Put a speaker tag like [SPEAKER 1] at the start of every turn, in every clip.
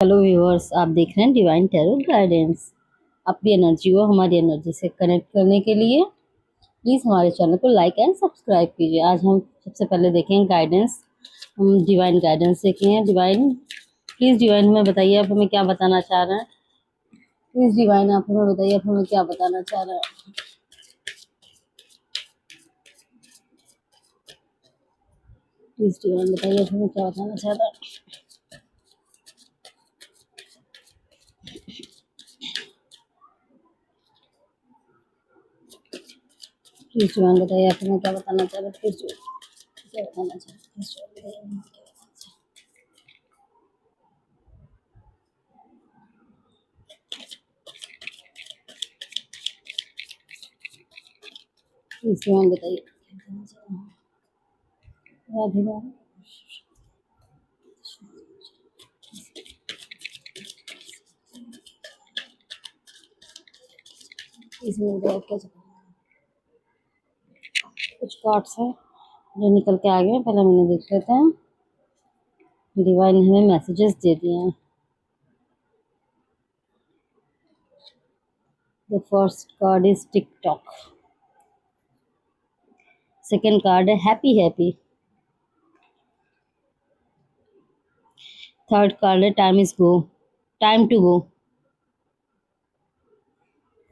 [SPEAKER 1] Hello viewers, आप देख रहे हैं डिवाइन टैरो गाइडेंस। अपनी एनर्जी को हमारी एनर्जी से कनेक्ट करने के लिए प्लीज़ हमारे चैनल को लाइक एंड सब्सक्राइब कीजिए। आज हम सबसे पहले देखेंगे गाइडेंस, हम डिवाइन गाइडेंस देखेंगे। डिवाइन प्लीज़, डिवाइन हमें बताइए आप हमें क्या बताना चाह रहे हैं। प्लीज़ डिवाइन आप हमें बताइए आप हमें क्या बताना चाह रहे हैं। प्लीज़ डिवाइन बताइए आप हमें क्या बताना चाह रहे हैं। प्लीज़ डिवाइन बताइए आप हमें क्या बताना चाह रहे हैं। प्लीज़ क्या बताना चाह रहे हैं। प्लीज़ डिवाइन बताइए हमें क्या बताना चाह रहे हैं। प्लीज़ डिवाइन बताइए क्या बताना चाह रहे हैं। राधे राधे। इसमें क्या क्या कुछ कार्ड्स हैं जो निकल के आ गए हैं, पहले मैंने देख लेते हैं। डिवाइन ने हमें मैसेजेस दे दिए हैं। The first card is TikTok, second card है हैप्पी हैप्पी, थर्ड कार्ड है time is go, time to go.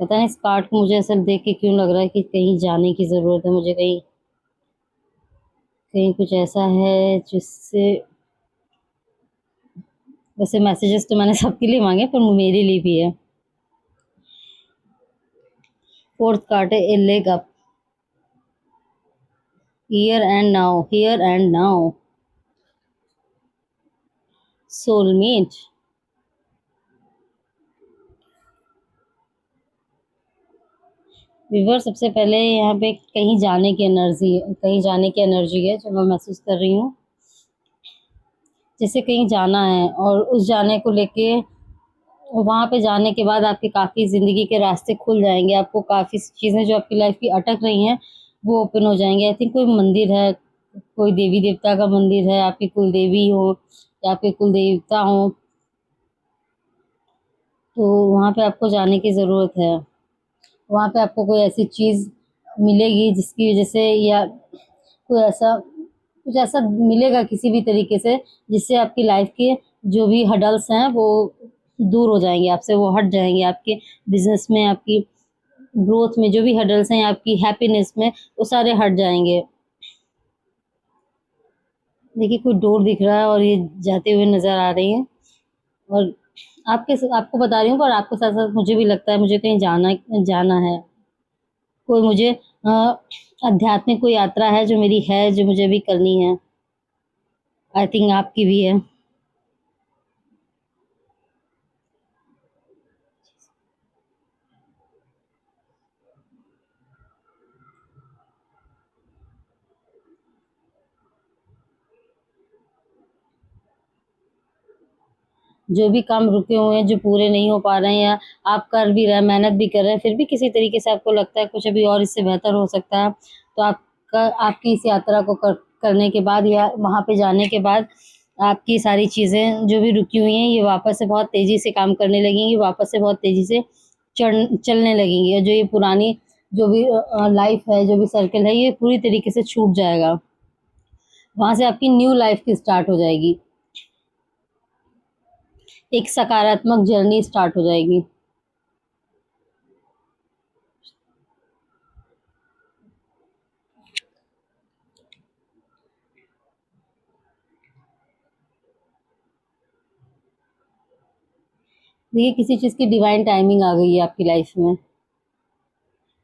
[SPEAKER 1] पता नहीं इस कार्ड को मुझे ऐसा देख के क्यों लग रहा है कि कहीं जाने की ज़रूरत है मुझे, कहीं कहीं कुछ ऐसा है जिससे। वैसे मैसेजेस तो मैंने सबके लिए मांगे पर मेरे लिए भी है। फोर्थ कार्ड है a leg up, here and now, here and now, soulmate. विवर सबसे पहले यहाँ पे कहीं जाने की एनर्जी, कहीं जाने की एनर्जी है जो मैं महसूस कर रही हूँ। जैसे कहीं जाना है और उस जाने को लेके वहाँ पे जाने के बाद आपके काफ़ी ज़िंदगी के रास्ते खुल जाएंगे। आपको काफ़ी चीज़ें जो आपकी लाइफ की अटक रही हैं वो ओपन हो जाएंगे। आई थिंक कोई मंदिर है, कोई देवी देवता का मंदिर है, आपकी कुल देवी हो या आपके कुल देवता हो, तो वहाँ पे आपको जाने की ज़रूरत है। वहाँ पे आपको कोई ऐसी चीज़ मिलेगी जिसकी वजह से, या कोई ऐसा कुछ ऐसा मिलेगा किसी भी तरीके से जिससे आपकी लाइफ के जो भी हडल्स हैं वो दूर हो जाएंगे आपसे, वो हट जाएंगे। आपके बिजनेस में, आपकी ग्रोथ में जो भी हडल्स हैं, आपकी हैप्पीनेस में, वो सारे हट जाएंगे। देखिए कोई डोर दिख रहा है और ये जाते हुए नज़र आ रही है, और आपको बता रही हूँ, पर आपके साथ साथ मुझे भी लगता है मुझे कहीं जाना जाना है। कोई मुझे आध्यात्मिक कोई यात्रा है जो मेरी है, जो मुझे भी करनी है। आई थिंक आपकी भी है। जो भी काम रुके हुए हैं, जो पूरे नहीं हो पा रहे हैं, या आप कर भी रहे हैं, मेहनत भी कर रहे हैं, फिर भी किसी तरीके से आपको लगता है कुछ अभी और इससे बेहतर हो सकता है, तो आपकी इस यात्रा को करने के बाद या वहाँ पे जाने के बाद आपकी सारी चीज़ें जो भी रुकी हुई हैं ये वापस से बहुत तेज़ी से काम करने लगेंगी, वापस से बहुत तेज़ी से चलने लगेंगी। और जो ये पुरानी जो भी लाइफ है, जो भी सर्कल है, ये पूरी तरीके से छूट जाएगा। वहाँ से आपकी न्यू लाइफ की स्टार्ट हो जाएगी, एक सकारात्मक जर्नी स्टार्ट हो जाएगी। देखिए किसी चीज़ की डिवाइन टाइमिंग आ गई है आपकी लाइफ में।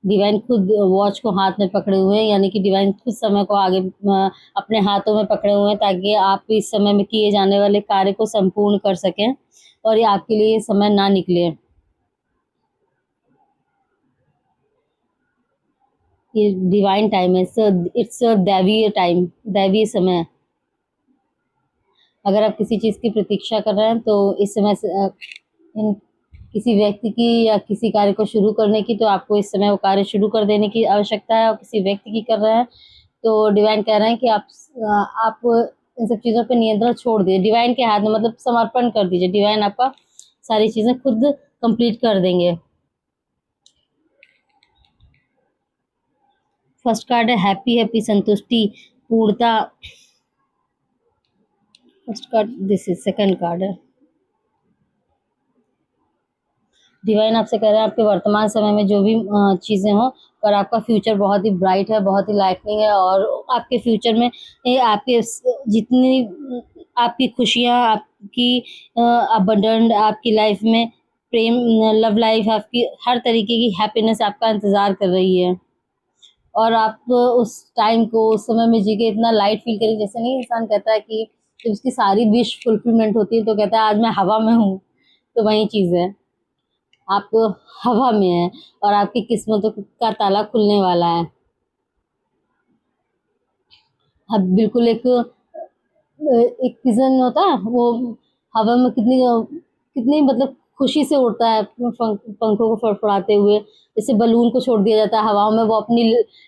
[SPEAKER 1] डिवाइन खुद वॉच को हाथ में पकड़े हुए हैं, यानी कि डिवाइन खुद समय को आगे अपने हाथों में पकड़े हुए हैं ताकि आप इस समय में किए जाने वाले कार्य को संपूर्ण कर सकें और ये आपके लिए समय ना निकले। ये डिवाइन टाइम है, इट्स दैवीय टाइम, दैवीय समय। अगर आप किसी चीज़ की प्रतीक्षा कर रहे हैं तो इस समय इन किसी व्यक्ति की या किसी कार्य को शुरू करने की, तो आपको इस समय वो कार्य शुरू कर देने की आवश्यकता है। और किसी व्यक्ति की कर रहे हैं तो डिवाइन कह रहे हैं कि आप इन सब चीज़ों पे नियंत्रण छोड़ दीजिए, डिवाइन के हाथ में मतलब समर्पण कर दीजिए, डिवाइन आपका सारी चीज़ें खुद कंप्लीट कर देंगे। फर्स्ट कार्ड है हैप्पी, हैप्पी संतुष्टि, पूर्णता। First card, this is second card है। डिवाइन आपसे कह रहे हैं आपके वर्तमान समय में जो भी चीज़ें हों, पर आपका फ्यूचर बहुत ही ब्राइट है, बहुत ही लाइटनिंग है, और आपके फ्यूचर में आपके जितनी आपकी खुशियाँ, आपकी अबंडेंट आपकी लाइफ में प्रेम, लव लाइफ, आपकी हर तरीके की हैप्पीनेस आपका इंतज़ार कर रही है। और आप उस टाइम को उस समय में जी के इतना लाइट फील करें, जैसे नहीं इंसान कहता है कि जब उसकी सारी विश फुलफिलमेंट होती है तो कहता है आज मैं हवा में हूँ, तो वही चीज़ है, आप हवा में हैं और आपकी किस्मतों का ताला खुलने वाला है। अब बिल्कुल एक एक पिजन होता है वो हवा में कितनी कितनी मतलब खुशी से उड़ता है पंखों को फड़फड़ाते हुए, जैसे बलून को छोड़ दिया जाता है हवाओं में, वो अपनी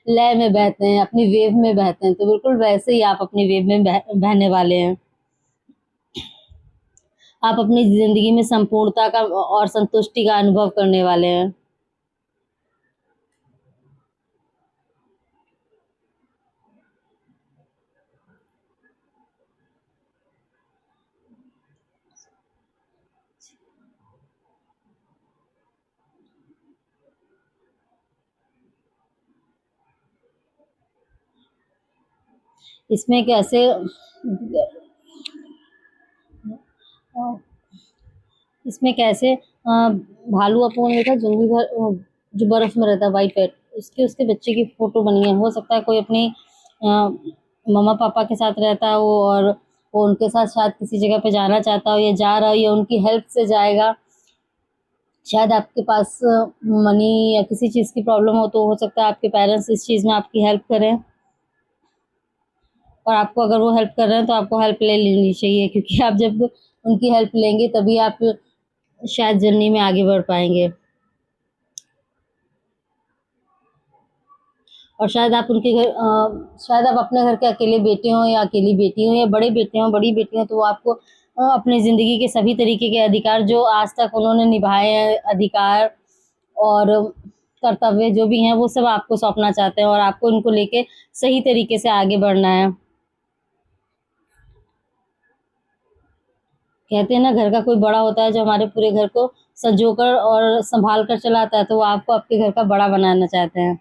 [SPEAKER 1] लय में बहते हैं, अपनी वेव में बहते हैं, तो बिल्कुल वैसे ही आप अपनी वेव में बहने वाले हैं। आप अपनी जिंदगी में संपूर्णता का और संतुष्टि का अनुभव करने वाले हैं। इसमें कैसे इसमें कैसे भालू आपको देखा जंगली जो बर्फ में रहता है वाइट पेट, उसके उसके बच्चे की फोटो बनी है। हो सकता है कोई अपनी मम्मा पापा के साथ रहता है वो, और वो उनके साथ शायद किसी जगह पे जाना चाहता हो या जा रहा हो या उनकी हेल्प से जाएगा। शायद आपके पास मनी या किसी चीज़ की प्रॉब्लम हो तो हो सकता है आपके पेरेंट्स इस चीज़ में आपकी हेल्प करें, और आपको अगर वो हेल्प कर रहे हैं तो आपको हेल्प ले लेनी चाहिए, क्योंकि आप जब उनकी हेल्प लेंगे तभी आप शायद जर्नी में आगे बढ़ पाएंगे। और शायद आप उनके घर शायद आप अपने घर के अकेले बेटे हों या अकेली बेटी हों या बड़े बेटे हों बड़ी बेटी हों, तो वो आपको अपनी ज़िंदगी के सभी तरीके के अधिकार जो आज तक उन्होंने निभाए हैं, अधिकार और कर्तव्य जो भी हैं, वो सब आपको सौंपना चाहते हैं और आपको उनको लेके सही तरीके से आगे बढ़ना है। कहते हैं ना, घर का कोई बड़ा होता है जो हमारे पूरे घर को संजोकर और संभाल कर चलाता है, तो वो आपको आपके घर का बड़ा बनाना चाहते हैं।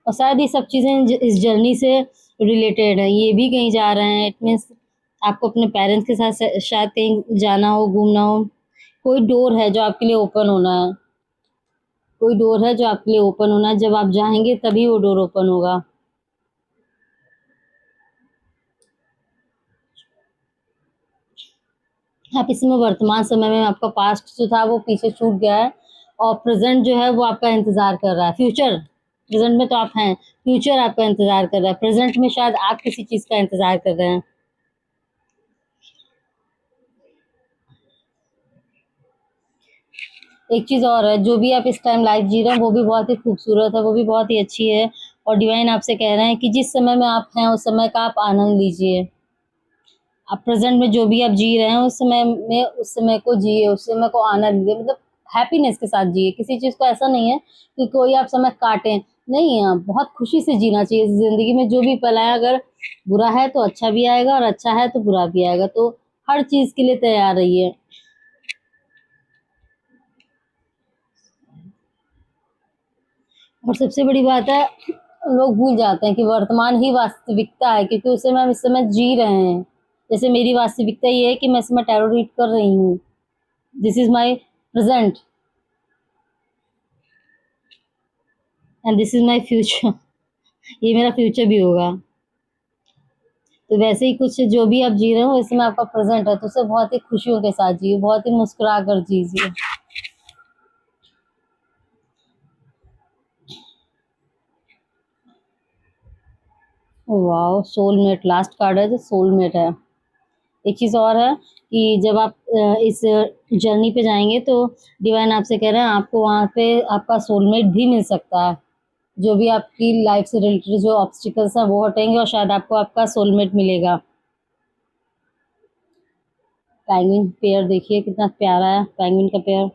[SPEAKER 1] और शायद ये सब चीज़ें इस जर्नी से रिलेटेड है, ये भी कहीं जा रहे हैं, इट मीन्स आपको अपने पेरेंट्स के साथ शायद कहीं जाना हो, घूमना हो, कोई डोर है जो आपके लिए ओपन होना है, कोई डोर है जो आपके लिए ओपन होना है, जब आप जाएंगे तभी वो डोर ओपन होगा। आप इसमें वर्तमान समय में आपका पास्ट जो था वो पीछे छूट गया है, और प्रेजेंट जो है वो आपका इंतजार कर रहा है। फ्यूचर, प्रेजेंट में तो आप हैं, फ्यूचर आपका इंतजार कर रहा है, प्रेजेंट में शायद आप किसी चीज़ का इंतजार कर रहे हैं। एक चीज़ और है, जो भी आप इस टाइम लाइफ जी रहे हैं वो भी बहुत ही खूबसूरत है, वो भी बहुत ही अच्छी है, और डिवाइन आपसे कह रहे हैं कि जिस समय में आप हैं उस समय का आप आनंद लीजिए। आप प्रेजेंट में जो भी आप जी रहे हैं उस समय में उस समय को जिए, उस समय को आनंद लीजिए, मतलब हैप्पीनेस के साथ जिए। किसी चीज़ को ऐसा नहीं है कि कोई आप समय काटें, नहीं, आप बहुत खुशी से जीना चाहिए ज़िंदगी में। जो भी पल आए, अगर बुरा है तो अच्छा भी आएगा और अच्छा है तो बुरा भी आएगा, तो हर चीज़ के लिए तैयार रहिए। और सबसे बड़ी बात है, लोग भूल जाते हैं कि वर्तमान ही वास्तविकता है, क्योंकि उस समय हम इस समय जी रहे हैं। जैसे मेरी वास्तविकता ये है कि मैं इस समय टैरो रीड कर रही हूँ, this is my present and this is my future. ये मेरा फ्यूचर भी होगा। तो वैसे ही कुछ जो भी आप जी रहे हो इसमें आपका प्रेजेंट है, तो उसे बहुत ही खुशियों के साथ जिए, बहुत ही मुस्कुरा कर जीजिए। वाह, सोलमेट लास्ट कार्ड है, जो सोलमेट है। एक चीज़ और है कि जब आप इस जर्नी पे जाएंगे तो डिवाइन आपसे कह रहे हैं आपको वहाँ पे आपका सोलमेट भी मिल सकता है। जो भी आपकी लाइफ से रिलेटेड जो ऑब्स्टिकल्स हैं वो हटेंगे और शायद आपको आपका सोलमेट मिलेगा। पेंगुइन पेयर देखिए कितना प्यारा है पेंगुइन का पेयर।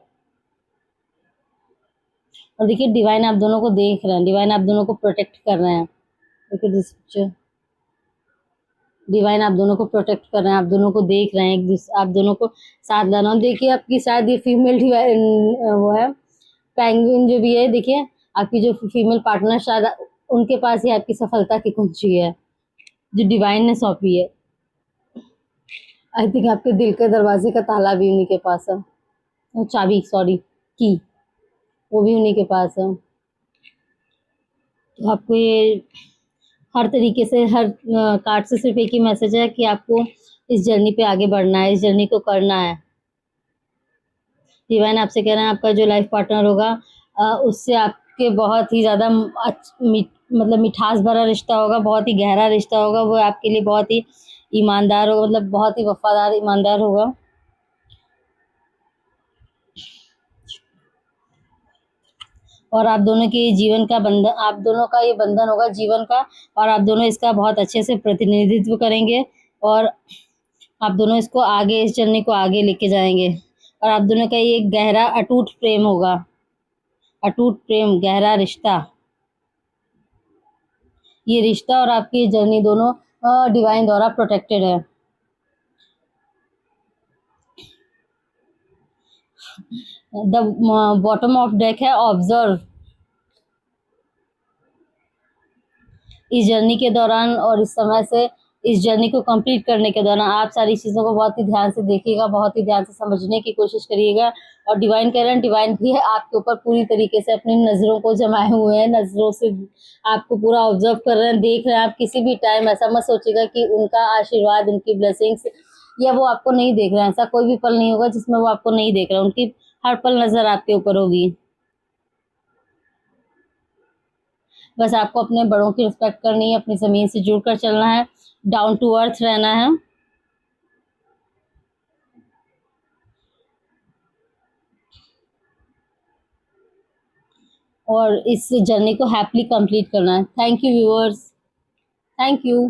[SPEAKER 1] और देखिए डिवाइन आप दोनों को देख रहे हैं, डिवाइन आप दोनों को प्रोटेक्ट कर रहे हैं। देखिए दिस पिक्चर, डिवाइन आप दोनों को प्रोटेक्ट कर रहे हैं, आप दोनों को देख रहे हैं, एक दूसरे आप दोनों को साथ लाना। देखिए आपकी शायद ये फीमेल डिवाइन वो है पेंगुइन जो भी है, देखिए आपकी जो फीमेल पार्टनर शायद उनके पास ही आपकी सफलता की कुंजी है जो डिवाइन ने सौंपी है। आई थिंक आपके दिल के दरवाजे का ताला भी उन्हीं के पास है, चाबी सॉरी की, वो भी उन्हीं के पास है। तो आपको ये हर तरीके से हर कार्ड से सिर्फ एक ही मैसेज है कि आपको इस जर्नी पे आगे बढ़ना है, इस जर्नी को करना है। डिवाइन आपसे कह रहे हैं आपका जो लाइफ पार्टनर होगा उससे आपके बहुत ही ज़्यादा मतलब मिठास भरा रिश्ता होगा, बहुत ही गहरा रिश्ता होगा। वो आपके लिए बहुत ही ईमानदार होगा, मतलब बहुत ही वफादार ईमानदार होगा। और आप दोनों के जीवन का बंधन, आप दोनों का ये बंधन होगा जीवन का, और आप दोनों इसका बहुत अच्छे से प्रतिनिधित्व करेंगे और आप दोनों इसको आगे, इस जर्नी को आगे लेके जाएंगे। और आप दोनों का ये गहरा अटूट प्रेम होगा, अटूट प्रेम, गहरा रिश्ता। ये रिश्ता और आपकी जर्नी दोनों डिवाइन द्वारा प्रोटेक्टेड है। द बॉटम ऑफ डेक है ऑब्जर्व। इस जर्नी के दौरान और इस समय से, इस जर्नी को कंप्लीट करने के दौरान आप सारी चीज़ों को बहुत ही ध्यान से देखिएगा, बहुत ही ध्यान से समझने की कोशिश करिएगा। और डिवाइन कह रहे हैं, डिवाइन भी है आपके ऊपर पूरी तरीके से अपनी नज़रों को जमाए हुए हैं, नज़रों से आपको पूरा ऑब्जर्व कर रहे हैं, देख रहे हैं। आप किसी भी टाइम ऐसा मत सोचिएगा कि उनका आशीर्वाद, उनकी ब्लेसिंग्स या वो आपको नहीं देख रहे हैं। ऐसा कोई भी पल नहीं होगा जिसमें वो आपको नहीं देख रहे हैं, उनकी हर पल नज़र आपके ऊपर होगी। बस आपको अपने बड़ों की रिस्पेक्ट करनी है, अपनी ज़मीन से जुड़कर चलना है, डाउन टू अर्थ रहना है। और इस जर्नी को हैप्पीली कंप्लीट करना है। Thank you viewers, thank you.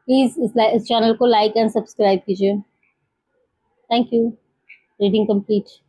[SPEAKER 1] Please इस चैनल को लाइक एंड सब्सक्राइब कीजिए। Thank you. Reading complete.